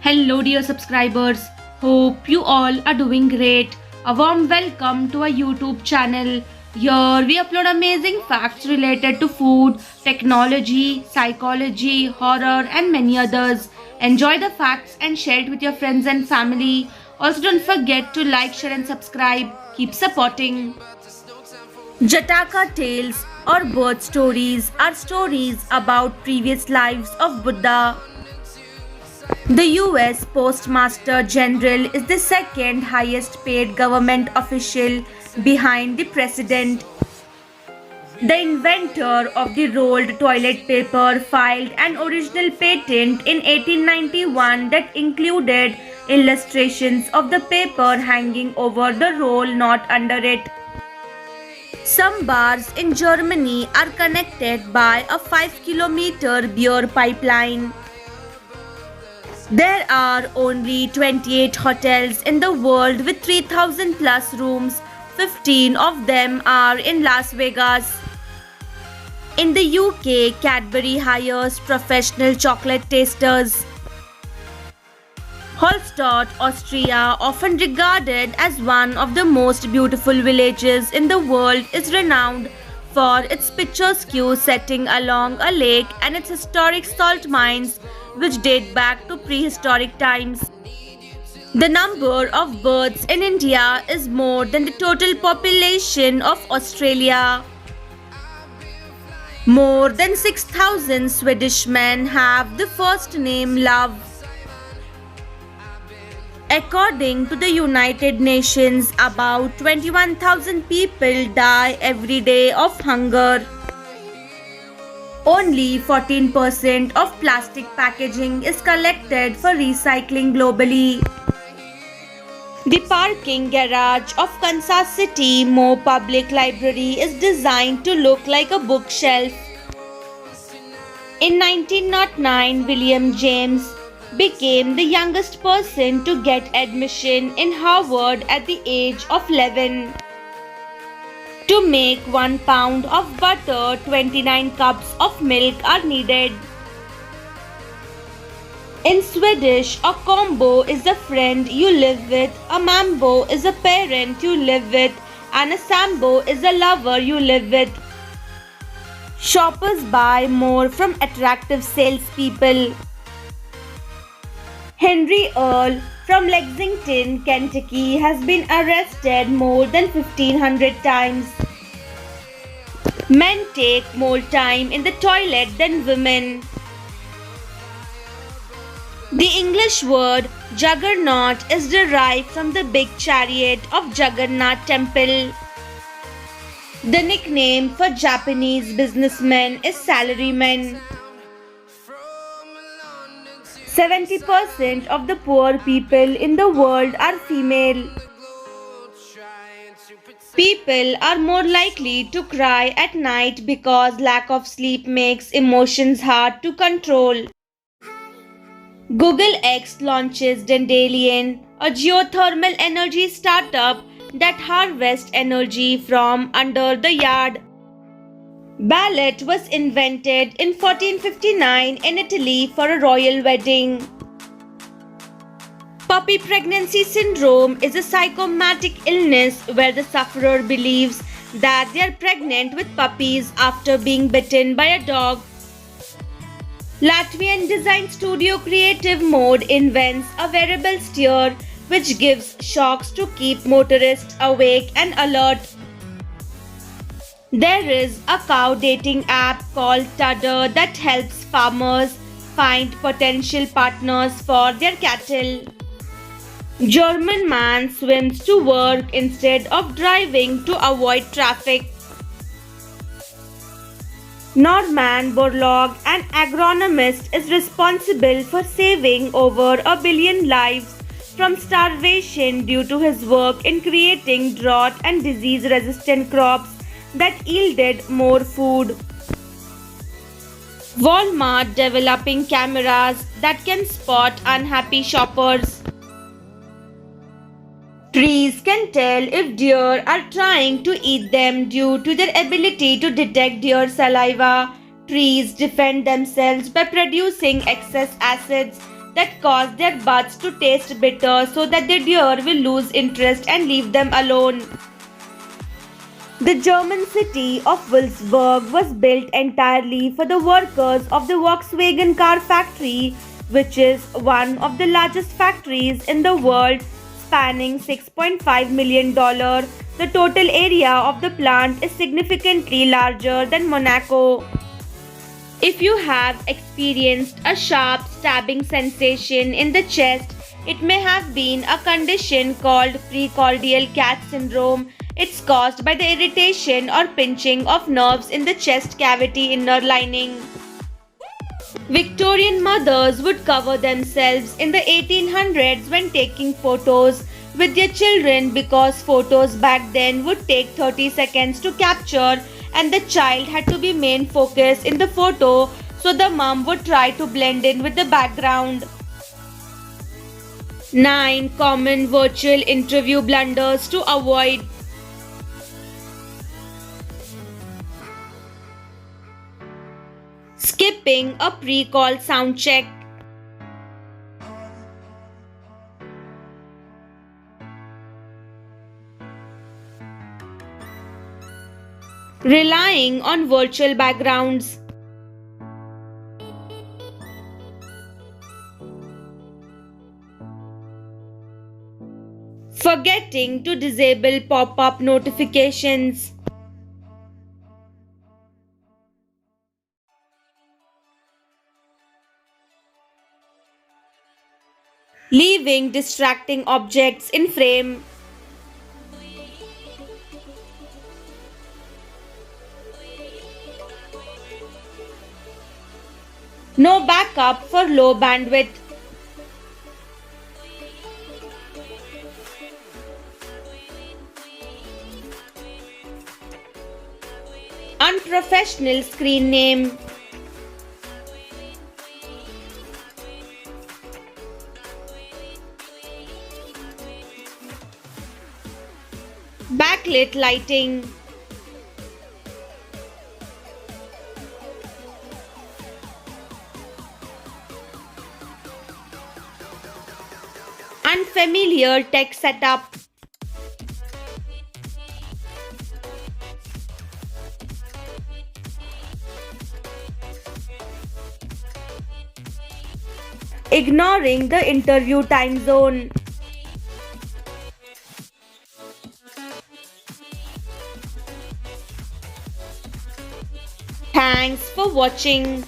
Hello, dear subscribers. Hope you all are doing great. A warm welcome to our YouTube channel. Here we upload amazing facts related to food, technology, psychology, horror, and many others. Enjoy the facts and share it with your friends and family. Also, don't forget to like, share, and subscribe. Keep supporting. Jataka tales or birth stories are stories about previous lives of Buddha. The US Postmaster General is the second highest paid government official behind the president. The inventor of the rolled toilet paper filed an original patent in 1891 that included illustrations of the paper hanging over the roll, not under it. Some bars in Germany are connected by a 5-kilometer beer pipeline. There are only 28 hotels in the world with 3,000 plus rooms. 15 of them are in Las Vegas. In the UK, Cadbury hires professional chocolate tasters. Holstadt, Austria, often regarded as one of the most beautiful villages in the world, is renowned for its picturesque setting along a lake and its historic salt mines, which date back to prehistoric times. The number of births in India is more than the total population of Australia. More than 6,000 Swedish men have the first name Love. According to the United Nations, about 21,000 people die every day of hunger. Only 14% of plastic packaging is collected for recycling globally. The parking garage of Kansas City Mo Public Library is designed to look like a bookshelf. In 1909, William James became the youngest person to get admission in Harvard at the age of 11. To make 1 pound of butter, 29 cups of milk are needed. In Swedish, a combo is a friend you live with, a mambo is a parent you live with, and a sambo is a lover you live with. Shoppers buy more from attractive salespeople. Henry Earl from Lexington, Kentucky has been arrested more than 1,500 times. Men take more time in the toilet than women. The English word juggernaut is derived from the big chariot of Jagannath Temple. The nickname for Japanese businessmen is salaryman. 70% of the poor people in the world are female. People are more likely to cry at night because lack of sleep makes emotions hard to control. Google X launches Dandelion, a geothermal energy startup that harvests energy from under the yard. Ballet was invented in 1459 in Italy for a royal wedding. Puppy pregnancy syndrome is a psychosomatic illness where the sufferer believes that they are pregnant with puppies after being bitten by a dog. Latvian design studio Creative Mode invents a wearable steer which gives shocks to keep motorists awake and alert. There is a cow dating app called Tudder that helps farmers find potential partners for their cattle. German man swims to work instead of driving to avoid traffic. Norman Borlaug, an agronomist, is responsible for saving over 1 billion lives from starvation due to his work in creating drought and disease-resistant crops that yielded more food. Walmart developing cameras that can spot unhappy shoppers. Trees can tell if deer are trying to eat them due to their ability to detect deer saliva. Trees defend themselves by producing excess acids that cause their butts to taste bitter so that the deer will lose interest and leave them alone. The German city of Wolfsburg was built entirely for the workers of the Volkswagen car factory, which is one of the largest factories in the world, spanning $6.5 million. The total area of the plant is significantly larger than Monaco. If you have experienced a sharp stabbing sensation in the chest, it may have been a condition called precordial cat syndrome. It's caused by the irritation or pinching of nerves in the chest cavity inner lining. Victorian mothers would cover themselves in the 1800s when taking photos with their children because photos back then would take 30 seconds to capture and the child had to be main focus in the photo, so the mom would try to blend in with the background. 9 common virtual interview blunders to avoid. Skipping a pre-call sound check. Relying on virtual backgrounds. Forgetting to disable pop-up notifications. Leaving distracting objects in frame. No backup for low bandwidth. Unprofessional screen name. Backlit lighting. Unfamiliar tech setup. Ignoring the interview time zone. Thanks for watching.